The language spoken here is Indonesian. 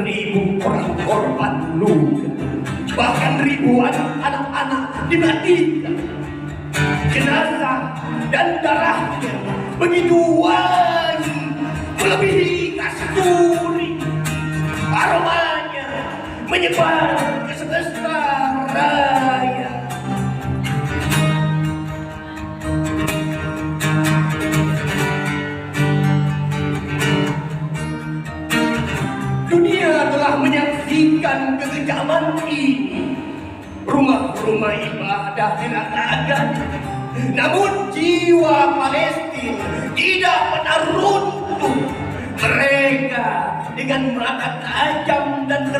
ribu orang korban luka, bahkan ribuan anak-anak dimatikan. Jenazah dan darahnya begitu wangi, melebihi kasturi. Aromanya menyebar ke semesta raya. Dunia telah menyaksikan kekejaman ini. Rumah-rumah ibadah diratakan, namun jiwa Palestina tidak pernah runtuh. Mereka dengan mata tajam dan